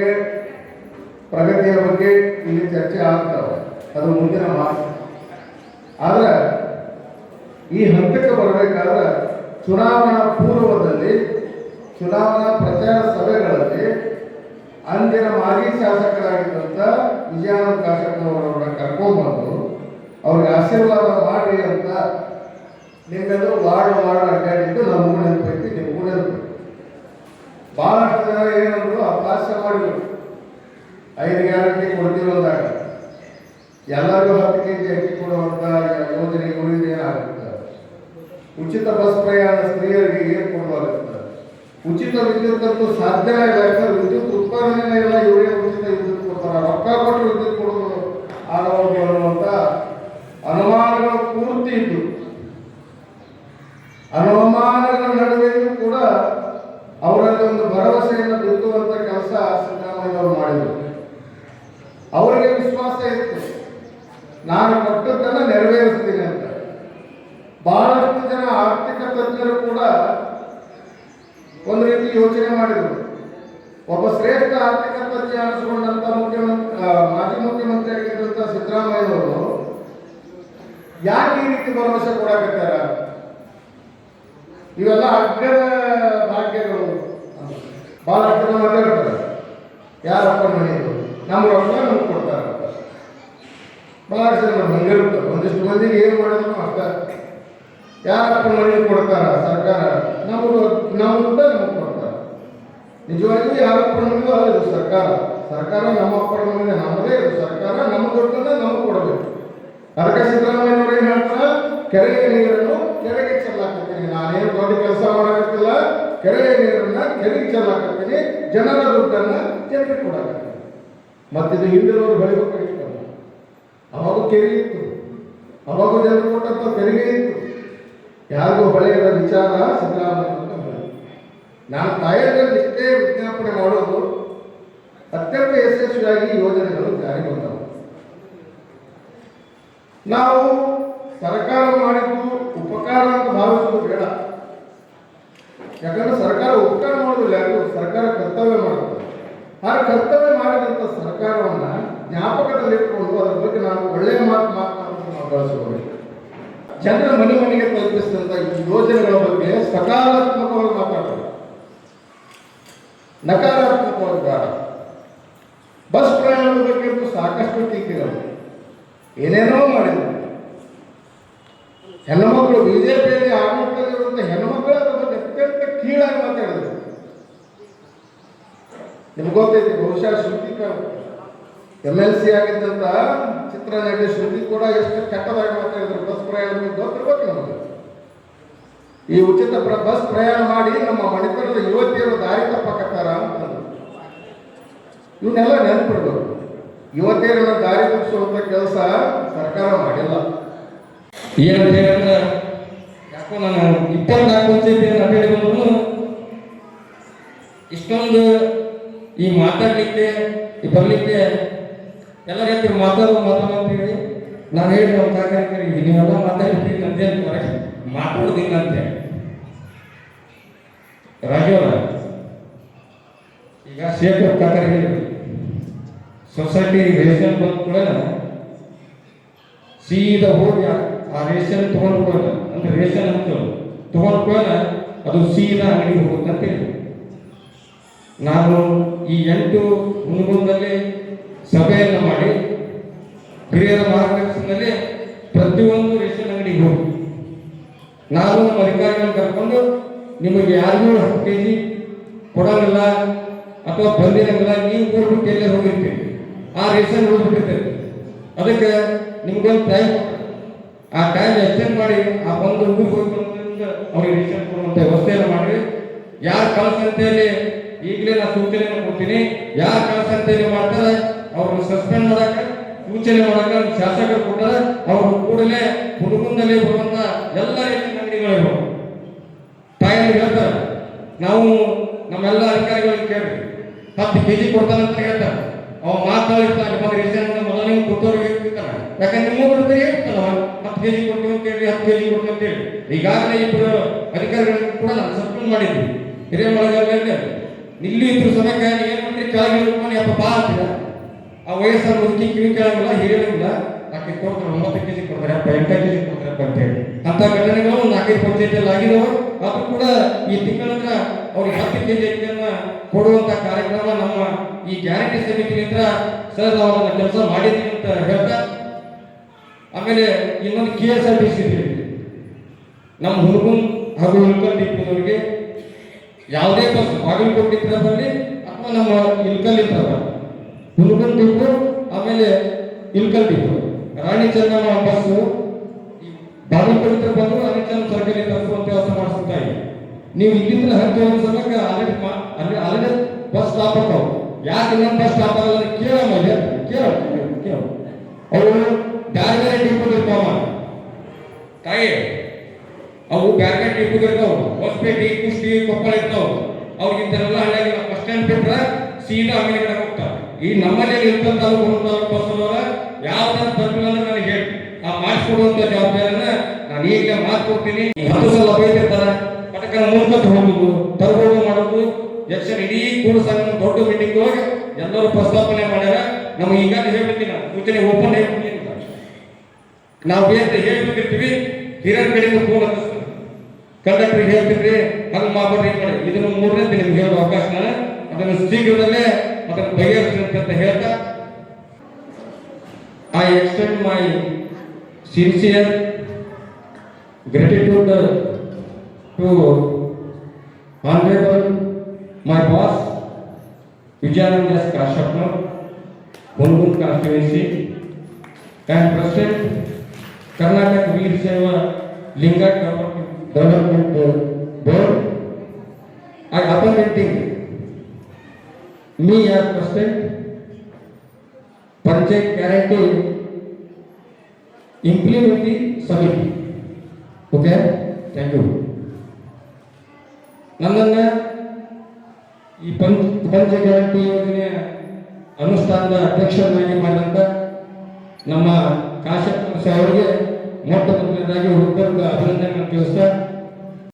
ಬಗ್ಗೆ, ಪ್ರಗತಿಯ ಬಗ್ಗೆ ಇಲ್ಲಿ ಚರ್ಚೆ ಆಗ್ತವೆ, ಅದು ಮುಂದಿನ ಮಾತು. ಆದ್ರೆ ಈ ಹಂತಕ್ಕೆ ಬರಬೇಕಾದ್ರೆ ಚುನಾವಣಾ ಪೂರ್ವದಲ್ಲಿ, ಚುನಾವಣಾ ಪ್ರಚಾರ ಸಭೆಗಳಲ್ಲಿ ಅಂದಿನ ಮಾಜಿ ಶಾಸಕರಾಗಿದ್ದಂಥ ವಿಜಯಾನಂದ ಕಾಶಪ್ಪನವರನ್ನ ಕರ್ಕೊಂಡ್ಬಂದು ಅವ್ರಿಗೆ ಆಶೀರ್ವಾದ ಮಾಡಿ ಅಂತ ನಿಮ್ಮೆಲ್ಲರೂ ವಾರ್ಡ್ ಅಡ್ಡಾಡಿದ್ದು ನಮಗೂ ನೆನಪೈತಿ, ನಿಮಗೂ ನೆನಪು. ಬಹಳಷ್ಟು ಜನ ಏನಂದ್ರು ಅಭ್ಯಾಸ ಮಾಡಿದ್ರು, 5 ಗ್ಯಾರಂಟಿ ಕೊಡ್ತೀವಿ ಅಂದಾಗ ಎಲ್ಲರಿಗೂ 10 ಕೆಜಿ ಅಕ್ಕಿ ಕೊಡುವಂತ ಯೋಜನೆಗಳು ಏನಾಗುತ್ತೆ, ಉಚಿತ ಬಸ್ ಪ್ರಯಾಣ ಸ್ತ್ರೀಯರಿಗೆ ಏನು ಕೊಡಲಾಗುತ್ತೆ, ಉಚಿತ ವಿದ್ಯುತ್ ಅಂತೂ ಸಾಧ್ಯನೇ ಇಲ್ಲ. ಯಾಕಂದ್ರೆ ವಿದ್ಯುತ್ ಉತ್ಪಾದನೆ ಇಲ್ಲ, ಇವರೇ ಉಚಿತ ವಿದ್ಯುತ್ ಕೊಡ್ತಾರೆ, ರೊಕ್ಕ ಕೊಟ್ಟು ವಿದ್ಯುತ್ ಕೊಡೋದು ಆಗಬಹುದು ಅನ್ನುವಂಥ ಅನುಮಾನಗಳು ಪೂರ್ತಿ ಇದ್ದು, ಅನುಮಾನಗಳ ನಡುವೆಯೂ ಕೂಡ ಅವರಲ್ಲಿ ಒಂದು ಭರವಸೆಯನ್ನು ಬಿತ್ತುವಂತ ಕೆಲಸ ಸಿದ್ದರಾಮಯ್ಯವರು ಮಾಡಿದರು. ಅವರಿಗೆ ವಿಶ್ವಾಸ ಇತ್ತು, ನಾನು ಕೊಟ್ಟದ್ದನ್ನು ನೆರವೇರಿಸ್ತೀನಿ ಅಂತ. ಬಹಳಷ್ಟು ಜನ ಆರ್ಥಿಕ ತಜ್ಞರು ಕೂಡ ಒಂದು ರೀತಿ ಯೋಚನೆ ಮಾಡಿದರು. ಒಬ್ಬ ಶ್ರೇಷ್ಠ ಆರ್ಥಿಕ ತಜ್ಞ ಅನಿಸಿಕೊಂಡಂತ ಮಾಜಿ ಮುಖ್ಯಮಂತ್ರಿ ಆಗಿದ್ದಂಥ ಸಿದ್ದರಾಮಯ್ಯವರು ಯಾಕೆ ಈ ರೀತಿ ಭರವಸೆ ಕೊಡಾಕತ್ತಾರ? ಇವೆಲ್ಲ ಅಗ್ಗದ ಭಾಗ್ಯಗಳು. ಬಹಳಷ್ಟು ಜನ ಮಾತಾಡ್ತಾರೆ, ಯಾರಪ್ಪ ಮನೆಯದು ನಮ್ಮ ರೊಕ್ಕ ನಮ್ಗೆ ಕೊಡ್ತಾರ. ಬಹಳಷ್ಟು ಜನ ಹಂಗಿರ್ತಾರೆ. ಒಂದಿಷ್ಟು ಮಂದಿಗೆ ಏನು ಮಾಡಿದ್ರು ಅಷ್ಟ, ಯಾರಪ್ಪ ಮನೆಗೆ ಕೊಡ್ತಾರ ಸರ್ಕಾರ, ನಮ್ಗೆ ದುಡ್ಡ ನಮಗೆ ಕೊಡ್ತಾರ. ನಿಜವಾಗಿಯೂ ಯಾರಪ್ಪ ಮನೆಗೂ ಅದು ಸರ್ಕಾರ, ಸರ್ಕಾರ ನಮ್ಮ ಅಪ್ಪರ ಮನೆ ನಮ್ಮದೇ, ಸರ್ಕಾರ ನಮ್ಮ ದುಡ್ಡನ್ನ ನಮಗೆ ಕೊಡಬೇಕು. ಅದಕ್ಕೆ ಸಿದ್ದರಾಮಯ್ಯವರು ಏನು ಹೇಳ್ತಾರ, ಕೆರೆಯ ನೀರನ್ನು ಕೆರೆಗೆ ಚೆಲ್ಲಾಕತ್ತೀನಿ, ನಾನೇನು ದೊಡ್ಡ ಕೆಲಸ ಮಾಡಕತ್ತಿಲ್ಲ, ಕೆರೆಯ ನೀರನ್ನ ಕೆರೆಗೆ ಚೆಲ್ಲಾಕತ್ತೀನಿ, ಜನರ ದುಡ್ಡನ್ನ ಜನರಿಗೆ ಕೊಡಾಕತ್ತೀನಿ. ಮತ್ತಿದು ಹಿಂದಿನವರು ಬೆಳಿಬೇಕಾಗಿತ್ತು, ಅವಾಗ ಕೆರೆ ಇತ್ತು, ಅವಾಗ ಜನರು ಕೊಟ್ಟಂತ ತೆರಿಗೆ ಇತ್ತು, ಯಾರಿಗೂ ಹೊಳೆಯದ ವಿಚಾರ ಸಿದ್ದರಾಮಯ್ಯ. ನಾನು ತಾಯಿಯಲ್ಲಿ ಇಷ್ಟೇ ವಿಜ್ಞಾಪನೆ ಮಾಡೋದು, ಅತ್ಯಂತ ಯಶಸ್ವಿಯಾಗಿ ಯೋಜನೆಗಳು ಜಾರಿ ಬಂದವು. ನಾವು ಸರ್ಕಾರ ಮಾಡಿದ್ದು ಉಪಕಾರ ಅಂತ ಭಾವಿಸೋದು ಬೇಡ. ಯಾಕಂದ್ರೆ ಸರ್ಕಾರ ಉಪಕಾರ ಮಾಡೋದಿಲ್ಲ, ಯಾರು ಸರ್ಕಾರ ಕರ್ತವ್ಯ ಮಾಡುತ್ತೆ. ಆ ಕರ್ತವ್ಯ ಮಾಡಿದಂಥ ಸರ್ಕಾರವನ್ನ ಜ್ಞಾಪಕದಲ್ಲಿಟ್ಟುಕೊಂಡು ಅದರ ಬಗ್ಗೆ ನಾವು ಒಳ್ಳೆಯ ಮಾತನಾಡೋದನ್ನು ನಾವು ಬಳಸಿಕೊಳ್ಳಬೇಕು. ಜನರ ಮನೆಗೆ ತಲುಪಿಸಿದಂಥ ಈ ಯೋಜನೆಗಳ ಬಗ್ಗೆ ಸಕಾರಾತ್ಮಕವಾಗಿ ಮಾತಾಡೋದು, ನಕಾರಾತ್ಮಕವಾಗಿ ಬೇಡ. ಬಸ್ ಪ್ರಯಾಣದ ಬಗ್ಗೆ ಸಾಕಷ್ಟು ಟೀಕೆಗಳು, ಏನೇನೋ ಮಾಡಿದ್ರು. ಹೆಣ್ಣುಮಕ್ಕಳು ಬಿಜೆಪಿಯಲ್ಲಿ ಆಡಳಿತದಲ್ಲಿರುವಂಥ ಹೆಣ್ಣುಮಕ್ಕಳ ಬಗ್ಗೆ ಅತ್ಯಂತ ಕೀಳಾಗಿ ಮಾತಾಡಿದ್ರು. ನಿಮ್ಗೆ ಗೊತ್ತೈತಿ, ಬಹುಶಃ ಶ್ರುತಿ MLC ಆಗಿದ್ದಂತ ಚಿತ್ರನಟಿ ಶ್ರುತಿ ಕೂಡ ಎಷ್ಟು ಕೆಟ್ಟದಾಗಿ ಮಾತಾಡಿದ್ರು ಬಸ್ ಪ್ರಯಾಣ ಗೊತ್ತಿರ್ಬೇಕು ನಮಗೆ. ಈ ಉಚಿತ ಬಸ್ ಪ್ರಯಾಣ ಮಾಡಿ ನಮ್ಮ ಮಣಿಪುರದ ಯುವತಿಯರು ದಾರಿ ತಪ್ಪಕತ್ತಾರ ಅಂತ ಇವನ್ನೆಲ್ಲ ನೆನಪಿಡ್ಬೇಕು. ಯುವತಿಯರನ್ನ ದಾರಿ ತಪ್ಪಿಸುವಂತ ಕೆಲಸ ಸರ್ಕಾರ ಮಾಡಿಲ್ಲ. ಏನಂತ ಹೇಳಿದ್ರೆ, ಯಾಕೋ ನಾನು 24 ವರ್ಷ ಅಡ್ಡಾಡಿದ್ರು ಇಷ್ಟೊಂದು ಈ ಮಾತಾಡ್ಲಿಕ್ಕೆ ಬರ್ಲಿಕ್ಕೆ ಎಲ್ಲರ ಹತ್ರ ಮಾತಾಡ್ತೀವಿ. ನಾನು ಹೇಳಿ ನಮ್ಮ ಕಾಕರಿಗೆ ನೀವೆಲ್ಲ ಮಾತಾಡ್ತೀವಿ ಅಂತೆ ಮಾತಾಡೋದಿಲ್ಲ ಅಂತೆ. ರಾಜವರ ಈಗ ಶೇಖರ್ ಕಾಕರಿಗೆ ಸೊಸೈಟಿ ರೇಷನ್ ಬಂದ ಕೂಡ ಸೀದಾ ಹೋಗಿ ಆ ರೇಷನ್ ತಗೊಂಡ್ಕೊಳ್ಳ, ಅಂದ್ರೆ ರೇಷನ್ ಅಂತ ತಗೊಂಡ್ಕೊಳ್ಳ ಅದು ಸೀದಾ ಅಂಗಡಿಗೆ ಹೋಗುತ್ತಂತ ಹೇಳಿ ನಾನು ಈ 8 ಹುಣಗುಂದದಲ್ಲಿ ಸಭೆಯನ್ನು ಮಾಡಿ ಹಿರಿಯರ ಮಾರ್ಗದರ್ಶನದಲ್ಲಿ ಪ್ರತಿಯೊಂದು ರೇಷನ್ ಅಂಗಡಿಗೆ ಹೋಗಿ ನಾನು ನಮ್ಮ ಅಧಿಕಾರಿಗಳನ್ನು ಕರ್ಕೊಂಡು ನಿಮಗೆ ಯಾರಿಗೂ 10 kg ಕೊಡೋಂಗಿಲ್ಲ ಅಥವಾ ಬಂದಿರಂಗಿಲ್ಲ, ನೀವು ಊರ್ಬಿಟ್ಟು ಎಲ್ಲೇ ಹೋಗಿರ್ತೀವಿ, ಆ ರೇಷನ್ ಹೋಗ್ಬಿಟ್ಟಿರ್ತೇವೆ. ಅದಕ್ಕೆ ನಿಮ್ಗೊಂದು ಟೈಮ್, ಆ ಟೈಮ್ ಎಕ್ಸ್ಟೆಂಡ್ ಮಾಡಿ ಆ ಒಂದು ಊರಿಗೆ ಹೋಗಿ ಅವ್ರಿಗೆ ರೇಷನ್ ಕೊಡುವಂಥ ವ್ಯವಸ್ಥೆಯನ್ನು ಮಾಡಿ, ಯಾರು ಕಳಸಂತೆಯಲ್ಲಿ ಈಗಲೇ ನಾನು ಸೂಚನೆಯನ್ನು ಕೊಡ್ತೀನಿ, ಯಾರು ಕಳಸಂತೆಯಲ್ಲಿ ಮಾಡ್ತಾರೆ ಅವ್ರನ್ನ ಸಸ್ಪೆಂಡ್ ಮಾಡಕ ಸೂಚನೆ ಮಾಡಕ ಶಾಸಕರು ಕೊಟ್ಟಾರೆ. ಅವರು ಕೂಡಲೇ ಹುಡುಗಂದಲ್ಲಿ ಬರುವಂತ ಎಲ್ಲ ರೇಷನ್ ಅಂಗಡಿಗಳಿಗೂ ಟೈಮ್ ಹೇಳ್ತಾರೆ. ನಾವು ನಮ್ಮೆಲ್ಲ ಅಧಿಕಾರಿಗಳಿಗೆ ಕೇಳಿ 10 kg ಕೊಡ್ತಾನಂತ ಹೇಳ್ತಾರೆ. ಅವ ಮಾತಾಡಿರ್ತಾನೆ, ಬಂದು ರೇಷನ್ ಮೊದಲನೇ ಕೊಟ್ಟವ್ರಿಗೆ ಹೇಳ್ತಿರ್ತಾನೆ, ಯಾಕಂದ್ರೆ ನಿಮ್ಮ ಹೇಳ್ತಾನ 10 kg ಕೊಡ್ತೀವಿ ಅಂತ ಹೇಳಿ 10 kg ಕೊಡ್ತೀವಿ ಅಂತ ಹೇಳಿ. ಈಗಾಗಲೇ 2 ಅಧಿಕಾರಿಗಳನ್ನು ಕೂಡ ನಾನು ಸಸ್ಪೆಂಡ್ ಮಾಡಿದ್ವಿ. ಹಿರಿಯ ಒಳಗಾಗಲೇ ಇಲ್ಲಿ ಇದ್ರ ಸಮಯಕ್ಕೆ ಏನು ಮಾಡ್ತೀರಿ ಕೆಳಗೆ ಇಳ್ಕೊಂಡು ಯಪ್ಪ ಬಾ ಅಂತೀರ. ಆ ವಯಸ್ಸಾದ ಮುದುಕಿ ಕಿವಿ ಕೇಳಂಗಿಲ್ಲ, ಹೇಳಂಗಿಲ್ಲ. ಆಕೆ ಕೊಡ್ತಾರೆ 9 kg ಕೊಡ್ತಾರೆ, 8 kg ಕೊಡ್ತಾರೆ ಅಂತೇಳಿ. ಅಂತ ಘಟನೆಗಳು 4-5 ಪಂಚಾಯತಿಯಲ್ಲಿ ಆಗಿದಾವೆ. ಅದು ಕೂಡ ಈ ತಿಂಗಳಿಂದ ಅವ್ರಿಗೆ 10 kg ಅಕ್ಕಿಯನ್ನ ಕೊಡುವಂತ ಕಾರ್ಯಕ್ರಮ ನಮ್ಮ ಈ ಗ್ಯಾರಂಟಿ ಸಮಿತಿಯಿಂದ ಸರ್ ನಾವು ಅದನ್ನ ಕೆಲಸ ಮಾಡಿದ್ದೀವಿ ಅಂತ ಹೇಳ್ತಾ, ಆಮೇಲೆ ಇನ್ನೊಂದು KSRTC ನಮ್ಮ ಹುಡುಗನ್ ಹಾಗೂ ಇಲ್ಕಲ್ ಡಿಪೋದವರಿಗೆ ಯಾವುದೇ ಬಸ್ ಬಾಗಲಕೋಟೆ ಬರಲಿ ಅಥವಾ ನಮ್ಮ ಇಲ್ಕಲ್ ಹುಡುಗನ್ ಡಿಪೋ, ಆಮೇಲೆ ಇಲ್ಕಲ್ ಡಿಪೋ, ರಾಣಿ ಚೆನ್ನಮ್ಮ ಬಸ್ಸು ಬಾಗಲಕೋಟೆ ಬಂದು ರಾಣಿ ಚೆನ್ನಮ್ಮ ಸರ್ಕಲ್ ತಲುಪುವಂತ ವ್ಯವಸ್ಥೆ ಮಾಡಿಸ್ತಾ ಇದೆ. ನೀವು ಇಲ್ಲಿಂದ ಹತ್ತು ಸಲಕ್ಕೆ ಆಲ್ರೆಡಿ ಬಸ್ ಸ್ಟಾಪ್ ಆಗ್ತಾವ. ಯಾಕೆ ಇನ್ನೊಂದು ಬಸ್ ಸ್ಟಾಪ್ ಆಗಲ್ಲ ಕೇಳ ಅವರು ಬೇರೆ ಬೇರೆ ಡಿಪೋ ಇರ್ತಾವ ತಾಯಿ, ಅವು ಬೇರೆ ಬೇರೆ ಡಿಪೋ ಇರ್ತಾವ. ಹೊಸಪೇಟೆ, ಕುಷ್ಟಗಿ, ಕೊಪ್ಪಳ ಇರ್ತಾವ. ಅವ್ರಿಗಿಂತೆಲ್ಲ ಹಳ್ಳಿಯಾಗಿಲ್ಲ. ಬಸ್ ಸ್ಟ್ಯಾಂಡ್ ಬಿಟ್ರೆ ಸೀದಾ ಅಂಗಡಿ ಕಡೆ ಹೋಗ್ತಾರೆ. ಈ ನಮ್ಮಲ್ಲಿ ಇರ್ತಂತ ಬಸ್ ಯಾವ್ದಾದ್ರು ತಪ್ಪಿಲ್ಲ ಅಂದ್ರೆ ನನಗೆ ಹೇಳಿ ಆ ಮಾಡಿಸ್ಕೊಡುವಂತ ಜವಾಬ್ದಾರಿನ ನಾನು ಈಗಲೇ ಮಾತು ಕೊಡ್ತೀನಿ. 10 ಸಲ ಬೈತಿರ್ತಾರ, ಪಟಕನ ಮೂಲಕ ಹೋಗುದು, ತರಬಹುದು ಮಾಡೋದು. ಎಲೆಕ್ಷನ್ ಇಡೀ ಕೂಡ ಸಂಘ ದೊಡ್ಡ ಮೀಟಿಂಗ್ ಹೋಗಿ ಎಲ್ಲರೂ ಪ್ರಸ್ತಾಪನೆ ಮಾಡ್ಯಾರ. ನಮ್ಗೆ ಈಗಾಗಲೇ ಹೇಳ್ಬಿಡ್ತೀನಿ, ಸೂಚನೆ ಓಪನ್ ಹೇಳ್ಬಿಡ್ತೀನಿ. ನಾವು ಬೇರೆ ಹೇಳ್ಬಿಟ್ಟಿರ್ತೀವಿ, ಹಿರಿಯರ ಕಡೆಯಿಂದ ಫೋನ್ ಹತ್ತಿಸ್ತೀವಿ, ಕಂಡಕ್ಟರ್ ಹೇಳ್ತಿದ್ರಿ ಹಂಗೆ ಮಾಡ್ಬೇಡ್ರಿ ಮಾಡಿ. ಇದನ್ನು 3ನೇ ನಿಮ್ಗೆ ಹೇಳುವ ಅವಕಾಶ, ಅದನ್ನು ಶೀಘ್ರದಲ್ಲೇ ಅದನ್ನು ಬಗೆಹರಿಸ್ತೀನಿ ಅಂತ ಹೇಳ್ತಾ, I extend my sincere gratitude to Honorable my boss Vijayanand S. Kashyapna, Hulgun constituency, and President Karnataka Veer Seva Lingat Development Board. I appointing me as President Panchayat Guarantee Implementing Committee. Okay, thank you. ನನ್ನನ್ನ ಈ ಪಂಚ guarantee ಯೋಜನೆಯ ಅನುಷ್ಠಾನದ ಅಧ್ಯಕ್ಷರನ್ನಾಗಿ ಮಾಡಿದಂತ ನಮ್ಮ ಕಾಶ್ಯಪ್ ಅವರಿಗೆ ಮೊಟ್ಟ ಮೊದಲನೇದಾಗಿ ಹುಡುಗರಿಗೆ ಅಭಿನಂದನೆ ತಿಳಿಸ್ತಾ